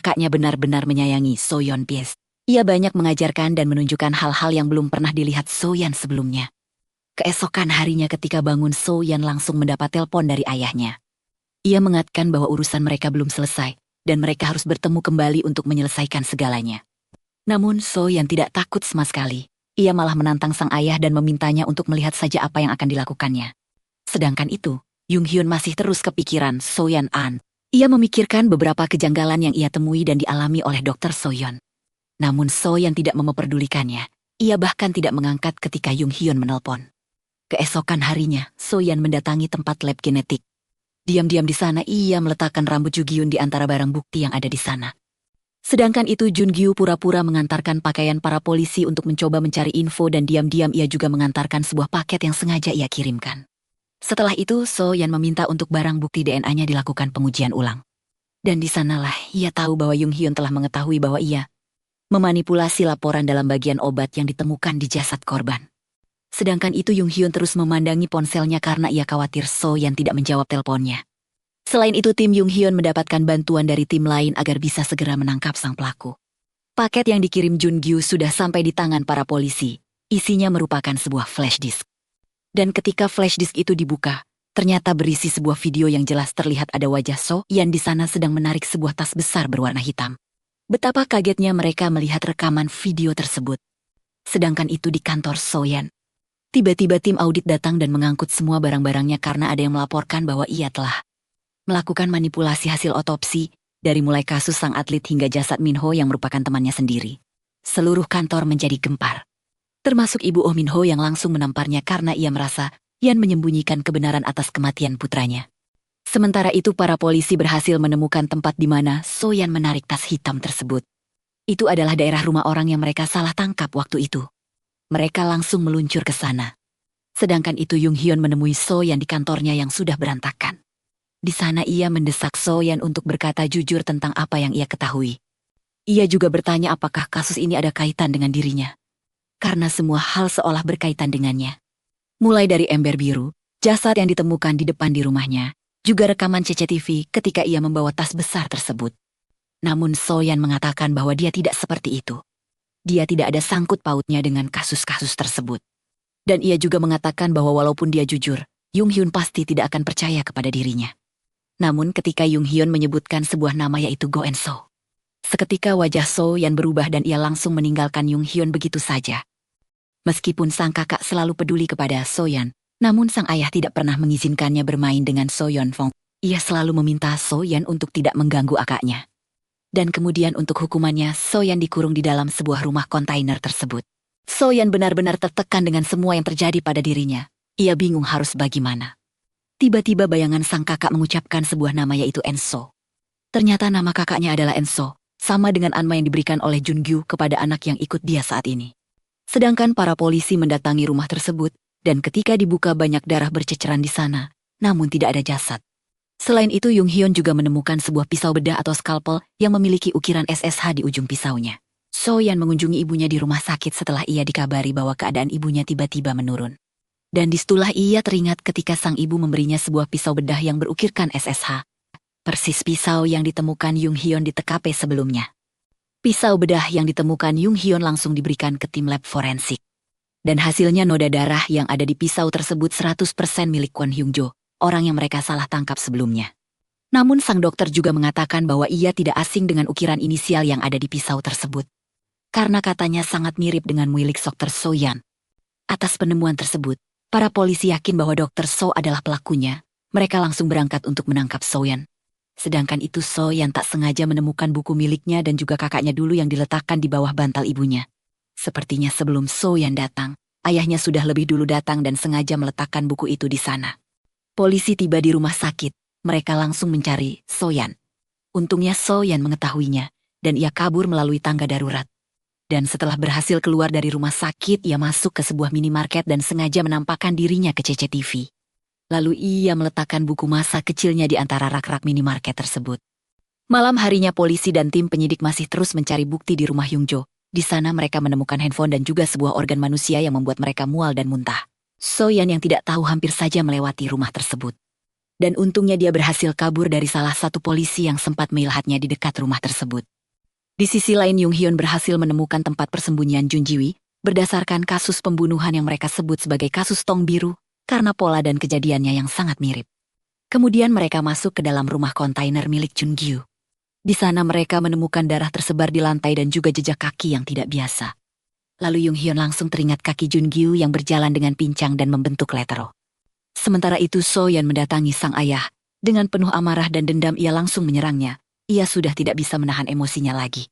kakaknya benar-benar menyayangi So-yeon Bies. Ia banyak mengajarkan dan menunjukkan hal-hal yang belum pernah dilihat So-yeon sebelumnya. Keesokan harinya ketika bangun, So-yeon langsung mendapat telepon dari ayahnya. Ia mengingatkan bahwa urusan mereka belum selesai, dan mereka harus bertemu kembali untuk menyelesaikan segalanya. Namun So-yeon tidak takut sama sekali. Ia malah menantang sang ayah dan memintanya untuk melihat saja apa yang akan dilakukannya. Sedangkan itu, Jung-hyun masih terus kepikiran So-yeon An. Ia memikirkan beberapa kejanggalan yang ia temui dan dialami oleh Dr. So-yeon. Namun So-yeon tidak memperdulikannya. Ia bahkan tidak mengangkat ketika Jung-hyun menelpon. Keesokan harinya, So-yeon mendatangi tempat lab genetik. Diam-diam di sana ia meletakkan rambut Ju-gyun di antara barang bukti yang ada di sana. Sedangkan itu Jun-gyu pura-pura mengantarkan pakaian para polisi untuk mencoba mencari info dan diam-diam ia juga mengantarkan sebuah paket yang sengaja ia kirimkan. Setelah itu So-yeon meminta untuk barang bukti DNA-nya dilakukan pengujian ulang. Dan di sanalah ia tahu bahwa Jung-hyun telah mengetahui bahwa ia memanipulasi laporan dalam bagian obat yang ditemukan di jasad korban. Sedangkan itu Jung-hyun terus memandangi ponselnya karena ia khawatir So-yeon tidak menjawab teleponnya. Selain itu tim Jung-hyun mendapatkan bantuan dari tim lain agar bisa segera menangkap sang pelaku. Paket yang dikirim Jun-gyu sudah sampai di tangan para polisi. Isinya merupakan sebuah flash disk. Dan ketika flash disk itu dibuka, ternyata berisi sebuah video yang jelas terlihat ada wajah So-yeon di sana sedang menarik sebuah tas besar berwarna hitam. Betapa kagetnya mereka melihat rekaman video tersebut. Sedangkan itu di kantor So-yeon. Tiba-tiba tim audit datang dan mengangkut semua barang-barangnya karena ada yang melaporkan bahwa ia telah melakukan manipulasi hasil otopsi, dari mulai kasus sang atlet hingga jasad Minho yang merupakan temannya sendiri. Seluruh kantor menjadi gempar. Termasuk ibu Oh Minho yang langsung menamparnya karena ia merasa Yan menyembunyikan kebenaran atas kematian putranya. Sementara itu para polisi berhasil menemukan tempat di mana So-yeon menarik tas hitam tersebut. Itu adalah daerah rumah orang yang mereka salah tangkap waktu itu. Mereka langsung meluncur ke sana. Sedangkan itu Jung-hyun menemui So-yeon di kantornya yang sudah berantakan. Di sana ia mendesak So-yeon untuk berkata jujur tentang apa yang ia ketahui. Ia juga bertanya apakah kasus ini ada kaitan dengan dirinya. Karena semua hal seolah berkaitan dengannya. Mulai dari ember biru, jasad yang ditemukan di depan di rumahnya, juga rekaman CCTV ketika ia membawa tas besar tersebut. Namun So-yeon mengatakan bahwa dia tidak seperti itu. Dia tidak ada sangkut pautnya dengan kasus-kasus tersebut. Dan ia juga mengatakan bahwa walaupun dia jujur, Jung-hyun pasti tidak akan percaya kepada dirinya. Namun ketika Jung-hyun menyebutkan sebuah nama yaitu Go En-so, seketika wajah So-yeon berubah dan ia langsung meninggalkan Jung-hyun begitu saja. Meskipun sang kakak selalu peduli kepada So-yeon, namun sang ayah tidak pernah mengizinkannya bermain dengan So-yeon Fong. Ia selalu meminta So-yeon untuk tidak mengganggu kakaknya. Dan kemudian untuk hukumannya, So-yeon dikurung di dalam sebuah rumah kontainer tersebut. So-yeon benar-benar tertekan dengan semua yang terjadi pada dirinya. Ia bingung harus bagaimana. Tiba-tiba bayangan sang kakak mengucapkan sebuah nama yaitu En-so. Ternyata nama kakaknya adalah En-so, sama dengan nama yang diberikan oleh Jun-gyu kepada anak yang ikut dia saat ini. Sedangkan para polisi mendatangi rumah tersebut, dan ketika dibuka banyak darah berceceran di sana, namun tidak ada jasad. Selain itu Jung-hyun juga menemukan sebuah pisau bedah atau skalpel yang memiliki ukiran SSH di ujung pisaunya. So-yeon mengunjungi ibunya di rumah sakit setelah ia dikabari bahwa keadaan ibunya tiba-tiba menurun. Dan disitulah ia teringat ketika sang ibu memberinya sebuah pisau bedah yang berukirkan SSH. Persis pisau yang ditemukan Jung-hyun di TKP sebelumnya. Pisau bedah yang ditemukan Jung-hyun langsung diberikan ke tim lab forensik. Dan hasilnya noda darah yang ada di pisau tersebut 100% milik Kwon Hyung-jo, orang yang mereka salah tangkap sebelumnya. Namun sang dokter juga mengatakan bahwa ia tidak asing dengan ukiran inisial yang ada di pisau tersebut. Karena katanya sangat mirip dengan milik Dr. So-yeon. Atas penemuan tersebut, para polisi yakin bahwa Dr. So adalah pelakunya. Mereka langsung berangkat untuk menangkap So-yeon. Sedangkan itu So-yeon tak sengaja menemukan buku miliknya dan juga kakaknya dulu yang diletakkan di bawah bantal ibunya. Sepertinya sebelum So-yeon datang, ayahnya sudah lebih dulu datang dan sengaja meletakkan buku itu di sana. Polisi tiba di rumah sakit, mereka langsung mencari So-yeon. Untungnya So-yeon mengetahuinya, dan ia kabur melalui tangga darurat. Dan setelah berhasil keluar dari rumah sakit, ia masuk ke sebuah minimarket dan sengaja menampakkan dirinya ke CCTV. Lalu ia meletakkan buku masa kecilnya di antara rak-rak minimarket tersebut. Malam harinya polisi dan tim penyidik masih terus mencari bukti di rumah Hyung-jo. Di sana mereka menemukan handphone dan juga sebuah organ manusia yang membuat mereka mual dan muntah. So-yeon yang tidak tahu hampir saja melewati rumah tersebut. Dan untungnya dia berhasil kabur dari salah satu polisi yang sempat melihatnya di dekat rumah tersebut. Di sisi lain, Jung Hyun berhasil menemukan tempat persembunyian Jun Jiwi berdasarkan kasus pembunuhan yang mereka sebut sebagai kasus tong biru karena pola dan kejadiannya yang sangat mirip. Kemudian mereka masuk ke dalam rumah kontainer milik Jun Gyu. Di sana mereka menemukan darah tersebar di lantai dan juga jejak kaki yang tidak biasa. Lalu Jung Hyun langsung teringat kaki Jun Gyu yang berjalan dengan pincang dan membentuk letter O. Sementara itu So-yeon mendatangi sang ayah. Dengan penuh amarah dan dendam ia langsung menyerangnya. Ia sudah tidak bisa menahan emosinya lagi.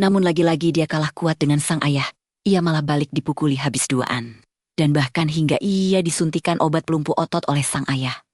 Namun lagi-lagi dia kalah kuat dengan sang ayah. Ia malah balik dipukuli habis duaan. Dan bahkan hingga ia disuntikan obat pelumpuh otot oleh sang ayah.